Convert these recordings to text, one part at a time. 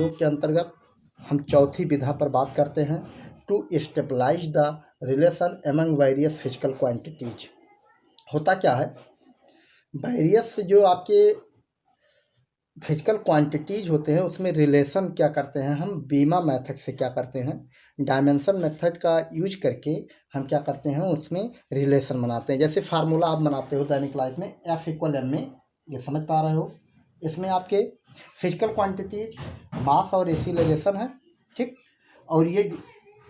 प्रयोग के अंतर्गत हम चौथी विधा पर बात करते हैं, to stabilise the relation among various physical quantities. होता क्या है, वेरियस जो आपके फिजिकल क्वांटिटीज होते हैं उसमें रिलेशन क्या करते हैं हम बीमा मेथड से क्या करते हैं, डायमेंशन मेथड का यूज करके हम क्या करते हैं उसमें रिलेशन बनाते हैं। जैसे फार्मूला आप बनाते हो दैनिक लाइफ में F=m में, ये समझ पा रहे हो। इसमें आपके फिजिकल क्वांटिटीज मास और एक्सीलरेशन है, ठीक। और ये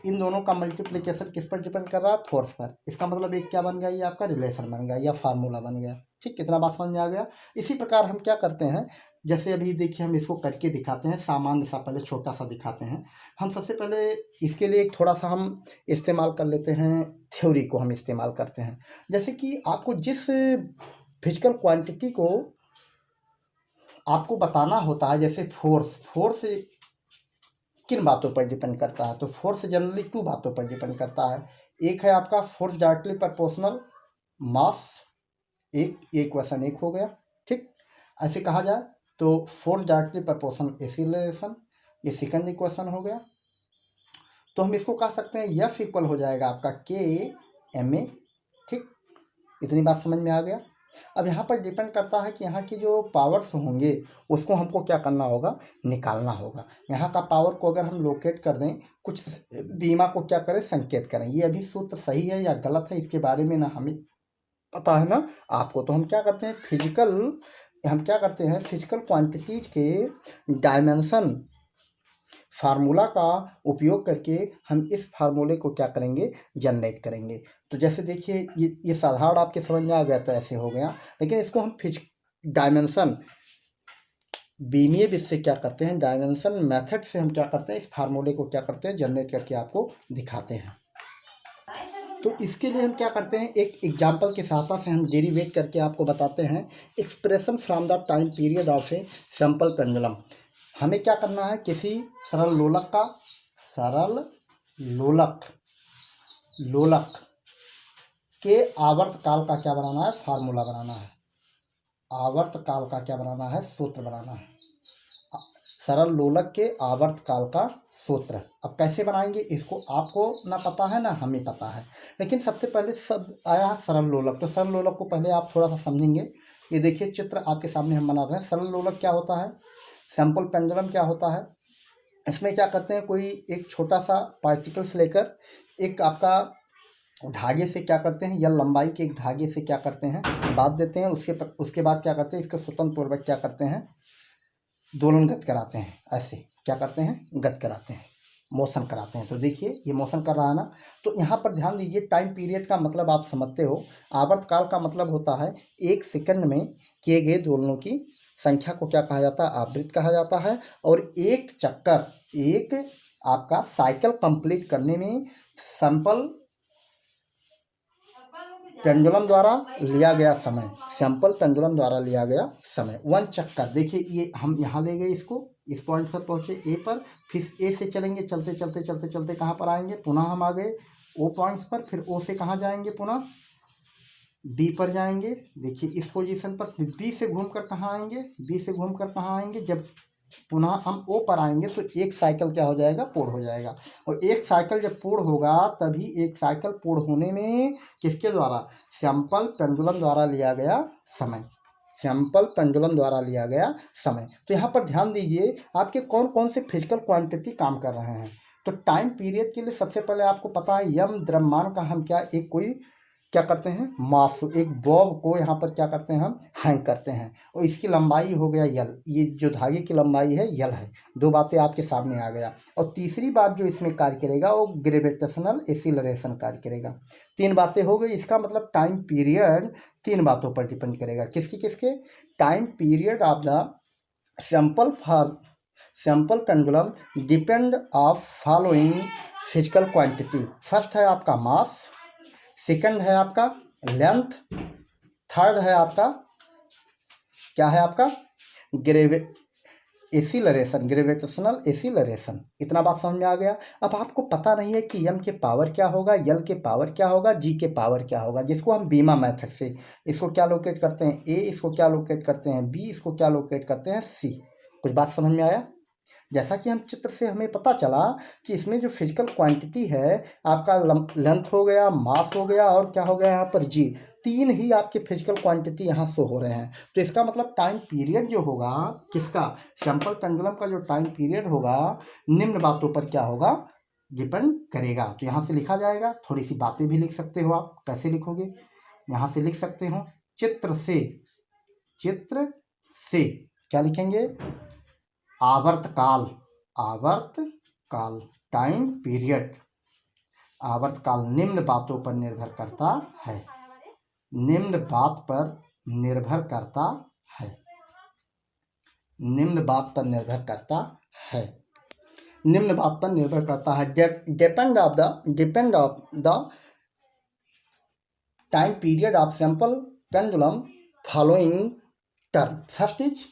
इन दोनों का मल्टीप्लिकेशन किस पर डिपेंड कर रहा है, फोर्स पर। इसका मतलब एक क्या बन गया, ये आपका रिलेशन बन गया या फार्मूला बन गया, ठीक। कितना बात समझ में आ गया। इसी प्रकार हम क्या करते हैं, जैसे अभी देखिए हम इसको करके दिखाते हैं, सामान्य सा पहले छोटा सा दिखाते हैं। हम सबसे पहले इसके लिए थोड़ा सा हम इस्तेमाल कर लेते हैं, थ्योरी को हम इस्तेमाल करते हैं। जैसे कि आपको जिस फिजिकल क्वांटिटी को आपको बताना होता है, जैसे फोर्स किन बातों पर डिपेंड करता है, तो फोर्स जनरली 2 बातों पर डिपेंड करता है। एक है आपका फोर्स डायरेक्टली प्रोपोर्शनल मास, एक इक्वेशन 1 हो गया, ठीक। ऐसे कहा जाए तो फोर्स डायरेक्टली प्रोपोर्शनल एक्सीलरेशन, ये सेकंड इक्वेशन हो गया। तो हम इसको कह सकते हैं F इक्वल हो जाएगा आपका K/ma, ठीक। इतनी बात समझ में आ गया। अब यहाँ पर डिपेंड करता है कि यहाँ की जो पावर्स होंगे उसको हमको क्या करना होगा, निकालना होगा। यहाँ का पावर को अगर हम लोकेट कर दें, कुछ बीमा को क्या करें, संकेत करें। ये अभी सूत्र सही है या गलत है इसके बारे में ना हमें पता है ना आपको। तो हम क्या करते हैं, फिजिकल क्वांटिटीज के डायमेंशन फार्मूला का उपयोग करके हम इस फार्मूले को क्या करेंगे, जनरेट करेंगे। तो जैसे देखिए ये साधारण आपके समझ में आ गया था, ऐसे हो गया। लेकिन इसको हम डायमेंशन बीमीय विधि से क्या करते हैं, डायमेंशन मेथड से हम क्या करते हैं, इस फार्मूले को क्या करते हैं, जनरेट करके आपको दिखाते हैं। तो इसके लिए हम क्या करते हैं, एक एग्जाम्पल के सहायता से हम डेरिवेट करके आपको बताते हैं। Expression from the time period of a sample pendulum. हमें क्या करना है, किसी सरल लोलक के आवर्त काल का क्या बनाना है, फार्मूला बनाना है। आवर्त काल का क्या बनाना है, सूत्र बनाना है। सरल लोलक के आवर्त काल का सूत्र। अब कैसे बनाएंगे इसको आपको ना पता है ना हमें पता है, लेकिन सबसे पहले सब आया है सरल लोलक। तो सरल लोलक को पहले आप थोड़ा सा समझेंगे। ये देखिए चित्र आपके सामने हम बना रहे हैं। सरल लोलक क्या होता है, सैंपल पेंडुलम क्या होता है। इसमें क्या करते हैं, कोई एक छोटा सा पार्टिकल्स लेकर एक आपका धागे से क्या करते हैं, या लंबाई के एक धागे से क्या करते हैं, बांध देते हैं। उसके बाद क्या करते हैं, इसको स्वतंत्र पूर्वक क्या करते हैं, दोलनगत कराते हैं। ऐसे क्या करते हैं, गत कराते हैं, मोशन कराते हैं। तो देखिए ये मोशन कर रहा है ना। तो यहाँ पर ध्यान दीजिए, टाइम पीरियड का मतलब आप समझते हो। आवर्तकाल का मतलब होता है 1 सेकंड में किए गए दोलनों की संख्या को क्या कहा जाता है, आवृत्ति कहा जाता है। और एक चक्कर, एक आपका साइकिल कंप्लीट करने में सैंपल पेंडुलम द्वारा लिया गया समय, सैंपल पेंडुलम द्वारा लिया गया समय 1 चक्कर। देखिए ये हम यहाँ ले गए इसको, इस पॉइंट पर पहुँचे ए पर, फिर ए से चलेंगे, चलते चलते चलते चलते कहाँ पर आएंगे, पुनः हम आ गए ओ पॉइंट्स पर। फिर ओ से कहाँ जाएंगे, पुनः बी पर जाएंगे। देखिए इस पोजीशन पर, फिर बी से घूमकर कहाँ आएंगे, बी से घूमकर कहाँ आएंगे, जब पुनः हम ओ पर आएंगे तो एक साइकिल क्या हो जाएगा, पूर्ण हो जाएगा। और एक साइकिल जब पूर्ण होगा तभी एक साइकिल पूर्ण होने में किसके द्वारा, सैंपल पेंडुलम द्वारा लिया गया समय, सैंपल पेंडुलम द्वारा लिया गया समय। तो यहाँ पर ध्यान दीजिए आपके कौन कौन से फिजिकल क्वांटिटी काम कर रहे हैं। तो टाइम पीरियड के लिए सबसे पहले आपको पता है यम द्रव्यमान का हम क्या, एक कोई क्या करते हैं, मास, एक बॉब को यहाँ पर क्या करते हैं, हम हैंग करते हैं। और इसकी लंबाई हो गया यल, ये जो धागे की लंबाई है यल है। 2 बातें आपके सामने आ गया। और तीसरी बात जो इसमें कार्य करेगा वो ग्रेविटेशनल एक्सीलरेशन कार्य करेगा। 3 बातें हो गई। इसका मतलब टाइम पीरियड 3 बातों पर डिपेंड करेगा। किसके, time period of the sample pendulum depend of following physical quantity. First है आपका मास, सेकंड है आपका लेंथ, थर्ड है आपका क्या है, आपका ग्रेविटेशनल एक्सीलरेशन। इतना बात समझ में आ गया। अब आपको पता नहीं है कि एम के पावर क्या होगा, यल के पावर क्या होगा, जी के पावर क्या होगा, जिसको हम बीमा मेथड से इसको क्या लोकेट करते हैं, ए इसको क्या लोकेट करते हैं, बी इसको क्या लोकेट करते हैं, सी। कुछ बात समझ में आया। जैसा कि हम चित्र से हमें पता चला कि इसमें जो फिजिकल क्वांटिटी है आपका लेंथ हो गया, मास हो गया और क्या हो गया यहाँ पर जी, तीन ही आपके फिजिकल क्वांटिटी यहाँ शो हो रहे हैं। तो इसका मतलब टाइम पीरियड जो होगा किसका, सैंपल पेंडुलम का जो टाइम पीरियड होगा निम्न बातों पर क्या होगा, डिपेंड करेगा। तो यहाँ से लिखा जाएगा, थोड़ी सी बातें भी लिख सकते हो आप। कैसे लिखोगे, यहाँ से लिख सकते हो चित्र से क्या लिखेंगे, आवर्तकाल, आवर्तकाल टाइम पीरियड, आवर्तकाल निम्न बातों पर निर्भर करता है, निम्न बात पर निर्भर करता है, निम्न बात पर निर्भर करता है, निम्न बात पर निर्भर करता है। Depend of the time period of sample pendulum following term. First is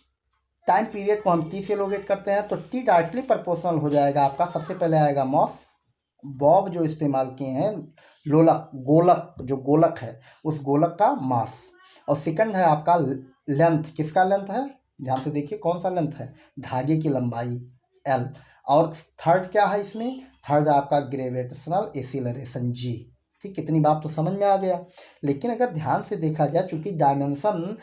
time period को हम टी से लोकेट करते हैं, तो टी डायरेक्टली प्रोपोर्शनल हो जाएगा आपका। सबसे पहले आएगा मॉस, बॉब जो इस्तेमाल किए हैं, लोलक, गोलक, जो गोलक है उस गोलक का मास, और सेकंड है आपका लेंथ। किसका लेंथ है, ध्यान से देखिए कौन सा लेंथ है, धागे की लंबाई एल, और थर्ड क्या है इसमें, थर्ड आपका ग्रेविटेशनल एक्सीलरेशन जी। ठीक, इतनी बात तो समझ में आ गया। लेकिन अगर ध्यान से देखा जाए, चूंकि डायमेंशन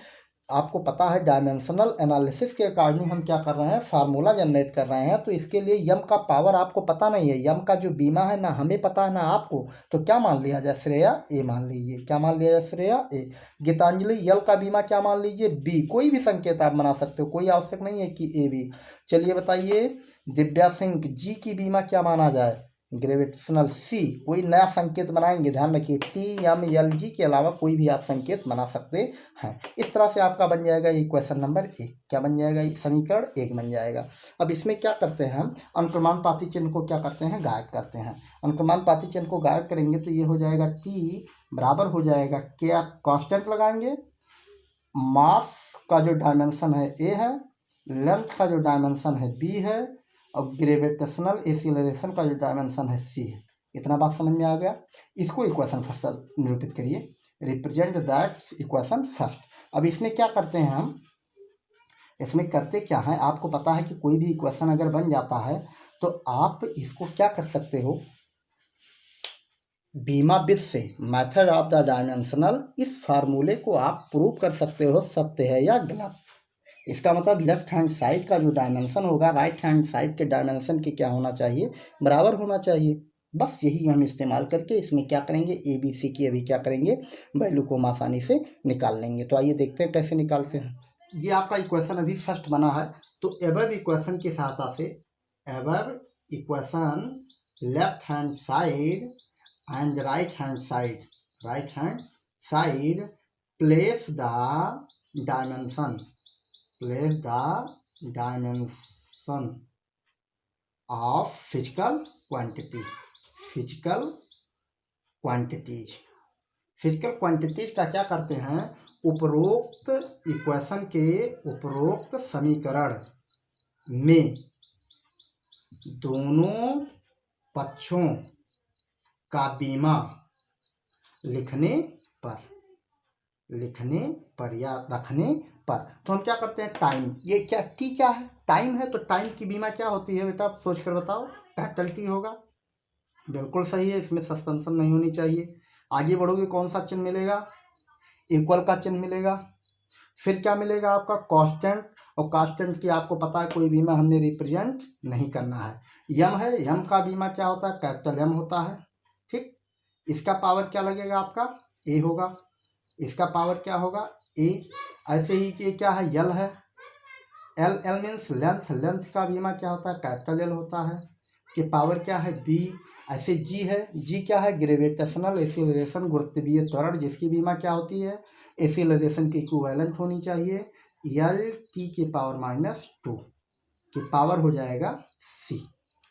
आपको पता है, डायमेंशनल एनालिसिस के अकॉर्डिंग हम क्या कर रहे हैं, फार्मूला जनरेट कर रहे हैं, तो इसके लिए यम का पावर आपको पता नहीं है, यम का जो बीमा है ना हमें पता है ना आपको, तो क्या मान लिया जाए, श्रेया ए मान लीजिए। क्या मान लिया जाए, श्रेया ए। गीतांजलि यल का बीमा क्या मान लीजिए, बी। कोई भी संकेत आप बना सकते हो, कोई आवश्यक नहीं है कि ए बी। चलिए बताइए, दिव्या सिंह जी की बीमा क्या माना जाए, ग्रेविटेशनल सी। कोई नया संकेत बनाएंगे, ध्यान रखिए, टी एम एल जी के अलावा कोई भी आप संकेत बना सकते हैं। इस तरह से आपका बन जाएगा ये क्वेश्चन नंबर 1। क्या बन जाएगा, समीकरण 1 बन जाएगा। अब इसमें क्या करते हैं हम, अनुक्रमानुपाती चिन्ह को क्या करते हैं, गायब करते हैं। अनुक्रमानुपाती चिन्ह को गायब करेंगे तो ये हो जाएगा टी बराबर हो जाएगा, क्या कांस्टेंट लगाएंगे, मास का जो डायमेंशन है ए है, लेंथ का जो डायमेंशन है बी है, और ग्रेविटेशनल एक्सीलरेशन का जो डायमेंशन है सी है। इतना बात समझ में आ गया। इसको इक्वेशन फर्स्ट निरूपित करिए, रिप्रेजेंट दैट इक्वेशन फर्स्ट। अब इसमें क्या करते हैं हम, इसमें करते क्या है, आपको पता है कि कोई भी इक्वेशन अगर बन जाता है तो आप इसको क्या कर सकते हो, बीमाविद से, मेथड ऑफ द डायमेंशनल, इस फार्मूले को आप प्रूव कर सकते हो सत्य है या गलत। इसका मतलब लेफ्ट हैंड साइड का जो डायमेंशन होगा राइट हैंड साइड के डायमेंशन के क्या होना चाहिए, बराबर होना चाहिए। बस यही हम इस्तेमाल करके इसमें क्या करेंगे, ए बी सी की अभी क्या करेंगे, वैल्यू को हम आसानी से निकाल लेंगे। तो आइए देखते हैं कैसे निकालते हैं। ये आपका इक्वेशन अभी फर्स्ट बना है, तो एबव इक्वेशन की सहायता से, above equation left hand side and right hand side, place the dimension, place the dimension of physical quantities। Physical quantities का क्या करते हैं, उपरोक्त इक्वेशन के उपरोक्त समीकरण में दोनों पक्षों का बीमा लिखने पर या रखने पर, तो हम क्या करते हैं, टाइम, ये क्या टी क्या है, टाइम है, तो टाइम की बीमा क्या होती है बेटा, आप सोच कर बताओ, कैपिटल टी होगा। बिल्कुल सही है, इसमें सस्पेंशन नहीं होनी चाहिए। आगे बढ़ोगे कौन सा चिन्ह मिलेगा, इक्वल का चिन्ह मिलेगा। फिर क्या मिलेगा आपका, कांस्टेंट, और कांस्टेंट की आपको पता है कोई बीमा हमने रिप्रेजेंट नहीं करना है। यम है, यम का बीमा क्या होता है, कैपिटल एम होता है। ठीक, इसका पावर क्या लगेगा आपका, ए होगा, इसका पावर क्या होगा, ए। ऐसे ही कि क्या है, यल है, एल मीन्स लेंथ का बीमा क्या होता है, कैपिटल एल होता है, कि पावर क्या है, बी। ऐसे जी है, जी क्या है, ग्रेविटेशनल एक्सीलरेशन, गुरुत्वीय त्वरण, जिसकी बीमा क्या होती है, एक्सीलरेशन की इक्विवेलेंट होनी चाहिए, एल टी के पावर -2 की पावर हो जाएगा सी।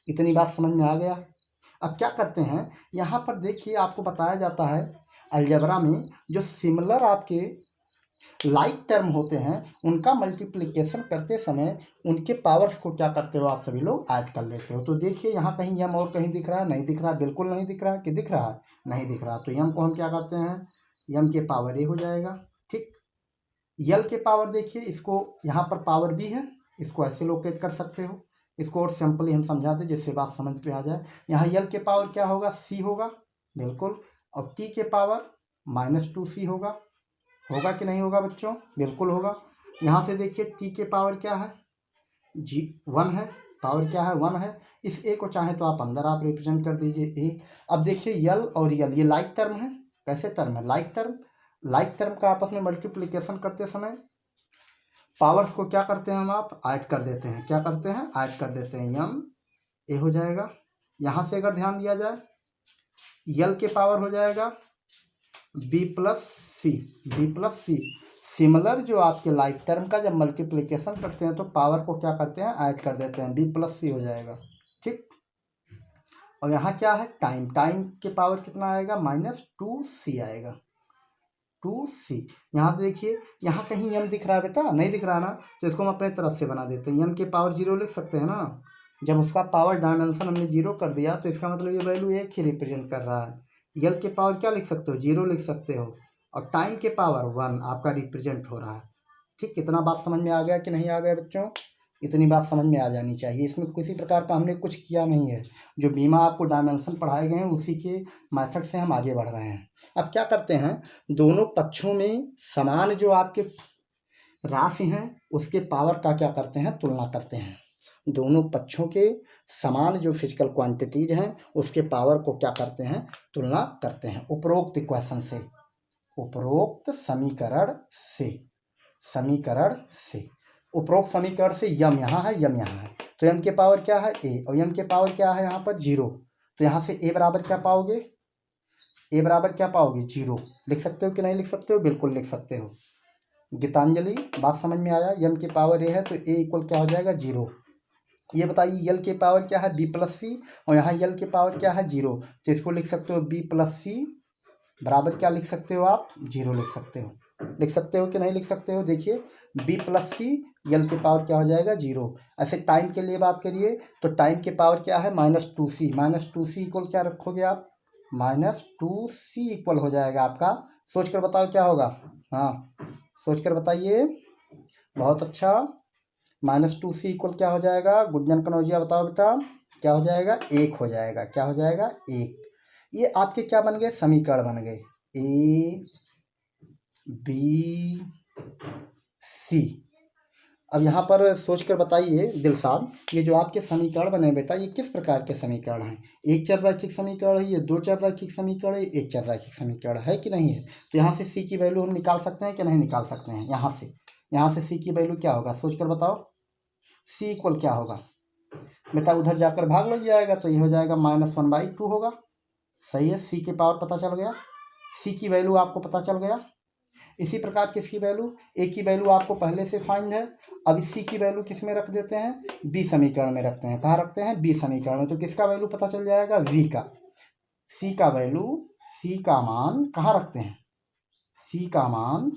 इतनी बात समझ में आ गया। अब क्या करते हैं, यहाँ पर देखिए आपको बताया जाता है अलजेब्रा में जो सिमिलर आपके लाइक टर्म होते हैं उनका मल्टीप्लिकेशन करते समय उनके पावर्स को क्या करते हो आप सभी लोग, ऐड कर लेते हो। तो देखिए यहाँ कहीं यम और कहीं दिख रहा है, नहीं दिख रहा, बिल्कुल नहीं दिख रहा, कि दिख रहा है, नहीं दिख रहा। तो यम को हम क्या करते हैं, यम के पावर ए हो जाएगा। ठीक, यल के पावर देखिए, इसको यहाँ पर पावर बी है, इसको ऐसे लोकेट कर सकते हो, इसको और सिंपली हम समझाते जिससे बात समझ पे आ जाए। यहाँ यल के पावर क्या होगा, सी होगा बिल्कुल, और टी के पावर -2c होगा कि नहीं होगा बच्चों, बिल्कुल होगा। यहाँ से देखिए टी के पावर क्या है, 1 है, पावर क्या है 1 है। इस ए को चाहे तो आप अंदर आप रिप्रेजेंट कर दीजिए ए। अब देखिए यल और यल ये लाइक टर्म है, कैसे टर्म है, लाइक टर्म का आपस में मल्टीप्लिकेशन करते समय पावर्स को क्या करते हैं हम, आप ऐड कर देते हैं, क्या करते हैं, ऐड कर देते हैं, यम ए हो जाएगा। यहाँ से अगर ध्यान दिया जाए यल के पावर हो जाएगा बी प्लस सी। सिमिलर जो आपके लाइक टर्म का जब मल्टीप्लिकेशन करते हैं तो पावर को क्या करते हैं, ऐड कर देते हैं, b+c हो जाएगा, ठीक। और यहाँ क्या है, टाइम के पावर कितना आएगा, -2c आएगा, 2c। यहाँ देखिए यहाँ कहीं यम दिख रहा है बेटा, नहीं दिख रहा ना, तो इसको हम अपने तरफ से बना देते हैं, यम के पावर 0 लिख सकते हैं ना। जब उसका पावर डायमेंशन हमने 0 कर दिया तो इसका मतलब ये वैल्यू 1 ही रिप्रेजेंट कर रहा है। यल के पावर क्या लिख सकते हो, 0 लिख सकते हो, और टाइम के पावर 1 आपका रिप्रेजेंट हो रहा है, ठीक। कितना बात समझ में आ गया कि नहीं आ गया बच्चों, इतनी बात समझ में आ जानी चाहिए। इसमें किसी प्रकार का हमने कुछ किया नहीं है, जो बीमा आपको डायमेंशन पढ़ाए गए हैं उसी के मेथड से हम आगे बढ़ रहे हैं। अब क्या करते हैं, दोनों पक्षों में समान जो आपके राशि हैं उसके पावर का क्या करते हैं, तुलना करते हैं। दोनों पक्षों के समान जो फिजिकल क्वांटिटीज हैं उसके पावर को क्या करते हैं, तुलना करते हैं उपरोक्त इक्वेशन से, उपरोक्त समीकरण से उपरोक्त समीकरण से यम यहाँ है, यम यहाँ है, तो यम के पावर क्या है ए, और यम के पावर क्या है यहाँ पर 0, तो यहाँ से ए बराबर क्या पाओगे, ए बराबर क्या पाओगे 0। लिख सकते हो कि नहीं लिख सकते हो, बिल्कुल लिख सकते हो। गीतांजलि बात समझ में आया, यम के पावर ए है तो ए इक्वल क्या हो जाएगा 0। ये बताइए यल के पावर क्या है b+c, और यहाँ यल के पावर क्या है 0, तो इसको लिख सकते हो b+c बराबर क्या लिख सकते हो आप, 0 लिख सकते हो। लिख सकते हो कि नहीं लिख सकते हो, देखिए b+c यल के पावर क्या हो जाएगा 0। ऐसे टाइम के लिए बात करिए तो टाइम के पावर क्या है -2c इक्वल क्या रखोगे आप, -2c इक्वल हो जाएगा आपका, सोच कर बताओ क्या होगा, हाँ सोच कर बताइए, बहुत अच्छा। -2c इक्वल क्या हो जाएगा, गुंजन कनौजिया बताओ बेटा, क्या हो जाएगा 1 हो जाएगा, क्या हो जाएगा 1। ये आपके क्या बन गए, समीकरण बन गए ए बी सी। अब यहाँ पर सोच कर बताइए दिलसाद, ये जो आपके समीकरण बने बेटा ये किस प्रकार के समीकरण हैं, एक चर रैखिक समीकरण है, ये दो चर रैखिक समीकरण है, एक चर रैखिक समीकरण है कि नहीं है। तो यहाँ से सी की वैल्यू हम निकाल सकते हैं कि नहीं निकाल सकते हैं, यहाँ से सी की वैल्यू क्या होगा, सोच कर बताओ, सी इक्वल क्या होगा बेटा, उधर जाकर भाग लग जाएगा तो ये हो जाएगा -1/2 होगा, सही है। सी के पावर पता चल गया, सी की वैल्यू आपको पता चल गया। इसी प्रकार किसकी वैल्यू, ए की वैल्यू आपको पहले से फाइंड है, अब इस सी की वैल्यू किस में रख देते हैं, बी समीकरण में रखते हैं, कहाँ रखते हैं, बी समीकरण में, तो किसका वैल्यू पता चल जाएगा, वी का। सी का वैल्यू, सी का मान कहाँ रखते हैं, सी का मान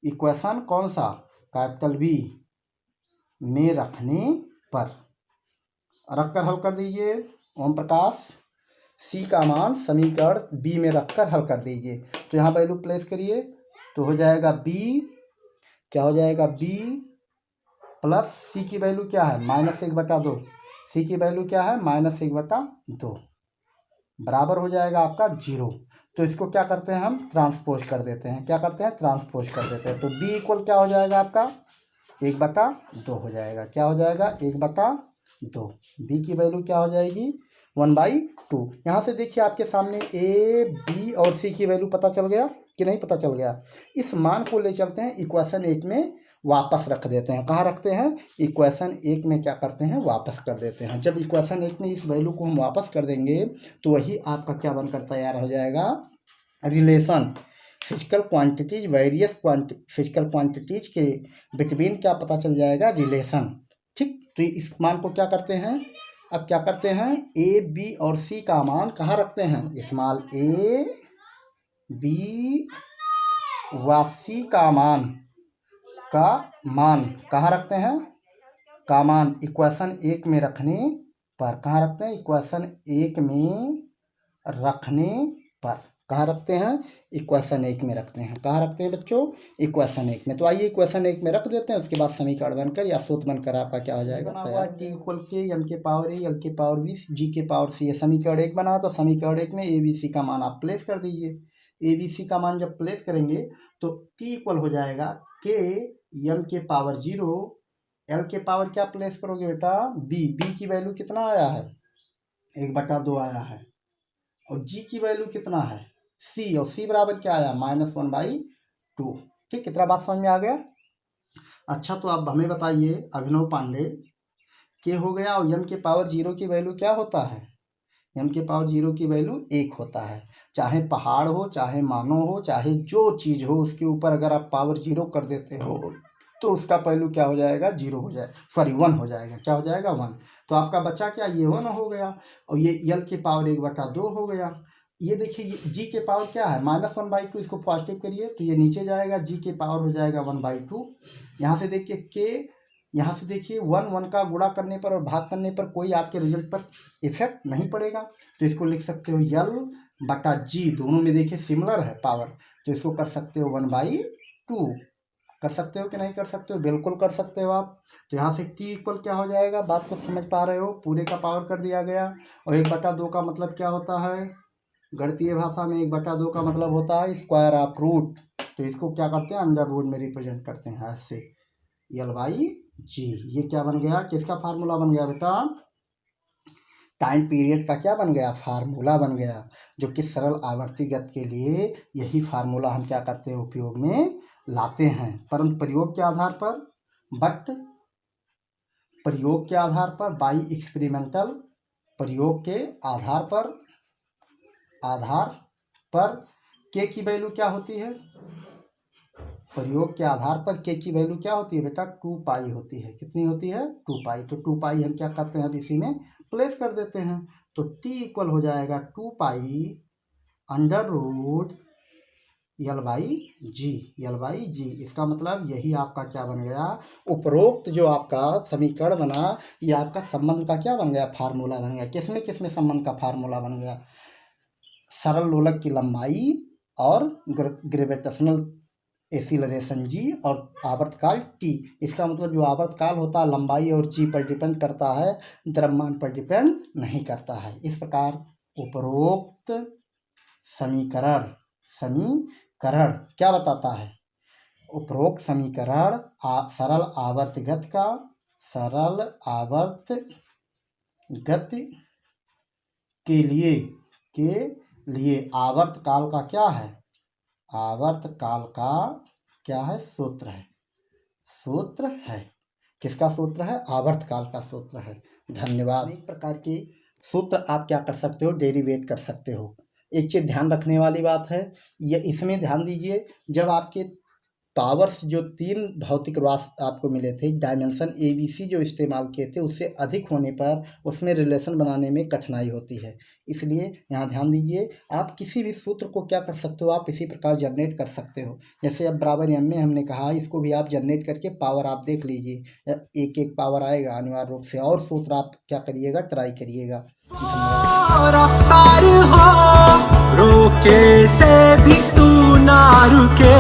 इक्वेशन कौन सा, कैपिटल बी में रखने पर, रखकर हल कर दीजिए ओम प्रकाश, सी का मान समीकरण बी में रखकर हल कर दीजिए, तो यहाँ वैल्यू प्लेस करिए तो हो जाएगा बी, क्या हो जाएगा बी प्लस सी की वैल्यू क्या है -1/2, सी की वैल्यू क्या है -1/2 बराबर हो जाएगा आपका 0। तो इसको क्या करते हैं हम, ट्रांसपोज कर देते हैं, क्या करते हैं, ट्रांसपोज कर देते हैं, तो बी इक्वल क्या हो जाएगा आपका 1/2 हो जाएगा, क्या हो जाएगा 1/2, बी की वैल्यू क्या हो जाएगी 1/2। यहाँ से देखिए आपके सामने ए बी और सी की वैल्यू पता चल गया कि नहीं पता चल गया। इस मान को ले चलते हैं इक्वेशन 1 में वापस रख देते हैं, कहाँ रखते हैं, इक्वेशन 1 में क्या करते हैं, वापस कर देते हैं। जब इक्वेशन 1 में इस वैल्यू को हम वापस कर देंगे तो वही आपका क्या बनकर तैयार हो जाएगा, relation physical quantities, various physical quantities के बिटवीन क्या पता चल जाएगा, रिलेशन, ठीक। तो इस मान को क्या करते हैं, अब क्या करते हैं, ए बी और सी का मान कहाँ रखते हैं, स्मॉल ए बी व सी का मान कहाँ रखते हैं, का मान इक्वेशन 1 में रखने पर, कहाँ रखते हैं, इक्वेशन 1 में रखने पर, कहाँ रखते हैं? इक्वेशन 1 में रखते हैं। कहाँ रखते हैं बच्चों? इक्वेशन 1 में। तो आइए इक्वेशन 1 में रख देते हैं, उसके बाद समीकरण बनकर या सूत्र बनकर आपका क्या हो जाएगा? टी इक्वल के एम के पावर ए, एल के पावर बी, जी के पावर सी। समीकरण 1 बना, तो समीकरण 1 में ए बी सी का मान आप प्लेस कर दीजिए। ए बी सी का मान जब प्लेस करेंगे तो टी इक्वल हो जाएगा के एम के पावर 0, एल के पावर क्या प्लेस करोगे बेटा? बी। बी की वैल्यू कितना आया है? 1/2 आया है। और जी की वैल्यू कितना है? सी। और सी बराबर क्या आया? -1/2। ठीक, कितना बात समझ में आ गया? अच्छा, तो अब हमें बताइए अभिनव पांडे, के हो गया और एम के पावर 0 की वैल्यू क्या होता है? एम के पावर 0 की वैल्यू 1 होता है। चाहे पहाड़ हो, चाहे मानव हो, चाहे जो चीज़ हो, उसके ऊपर अगर आप पावर 0 कर देते हो तो उसका वैल्यू क्या हो जाएगा? 0 हो जाएगा, सॉरी 1 हो जाएगा। क्या हो जाएगा? 1। तो आपका बच्चा क्या? ये 1 हो गया और ये एल के पावर 1/2 हो गया। ये देखिए, ये जी के पावर क्या है? -1/2। इसको पॉजिटिव करिए तो ये नीचे जाएगा, जी के पावर हो जाएगा 1/2। यहाँ से देखिए के, यहाँ से देखिए 1 का गुणा करने पर और भाग करने पर कोई आपके रिजल्ट पर इफेक्ट नहीं पड़ेगा। तो इसको लिख सकते हो L/G। दोनों में देखिए सिमिलर है पावर, तो इसको कर सकते हो 1/2। कर सकते हो कि नहीं कर सकते हो? बिल्कुल कर सकते हो आप। तो यहाँ से टी इक्वल क्या हो जाएगा? बात को समझ पा रहे हो? पूरे का पावर कर दिया गया। और 1/2 का मतलब क्या होता है? गणितीय भाषा में 1/2 का मतलब होता है स्क्वायर ऑफ रूट। तो इसको क्या करते हैं? अंडर रूट में रिप्रेजेंट करते हैं ऐसे, L/G। ये क्या बन गया? किसका फार्मूला बन गया बेटा? टाइम पीरियड का क्या बन गया? फार्मूला बन गया, जो कि सरल आवर्ती गति के लिए यही फार्मूला हम क्या करते हैं? उपयोग में लाते हैं। परंतु प्रयोग के आधार पर, प्रयोग के आधार पर, बाई एक्सपेरिमेंटल, प्रयोग के आधार पर के की वैल्यू क्या होती है? प्रयोग के आधार पर के की वैल्यू क्या होती है बेटा? 2π होती है। कितनी होती है? 2π। तो 2π हम क्या करते हैं? अब इसी में प्लेस कर देते हैं। तो t इक्वल हो जाएगा 2π अंडर रूट L/G। इसका मतलब यही आपका क्या बन गया? उपरोक्त जो आपका समीकरण बना, ये आपका संबंध का क्या बन गया? फार्मूला बन गया। किसमें किसमें संबंध का फार्मूला बन गया? सरल लोलक की लंबाई और ग्रेविटेशनल एक्सीलरेशन G और आवर्तकाल T। इसका मतलब जो आवर्तकाल होता है लंबाई और G पर डिपेंड करता है, द्रव्यमान पर डिपेंड नहीं करता है। इस प्रकार उपरोक्त समीकरण क्या बताता है? उपरोक्त समीकरण सरल आवर्त गति के लिए आवर्तकाल का क्या है? आवर्तकाल का क्या है? सूत्र है। किसका सूत्र है? आवर्तकाल का सूत्र है। धन्यवाद। एक प्रकार के सूत्र आप क्या कर सकते हो? डेरिवेट कर सकते हो। एक चीज़ ध्यान रखने वाली बात है, ये इसमें ध्यान दीजिए, जब आपके पावर्स जो 3 भौतिक राशि आपको मिले थे, डायमेंशन ABC जो इस्तेमाल किए थे, उससे अधिक होने पर उसमें रिलेशन बनाने में कठिनाई होती है। इसलिए यहाँ ध्यान दीजिए, आप किसी भी सूत्र को क्या कर सकते हो? आप इसी प्रकार जनरेट कर सकते हो। जैसे अब बराबर m में हमने कहा, इसको भी आप जनरेट करके पावर आप देख लीजिए, एक पावर आएगा अनिवार्य रूप से। और सूत्र आप क्या करिएगा? ट्राई करिएगा। रफ्तार हो रोके से भी तू ना रुके।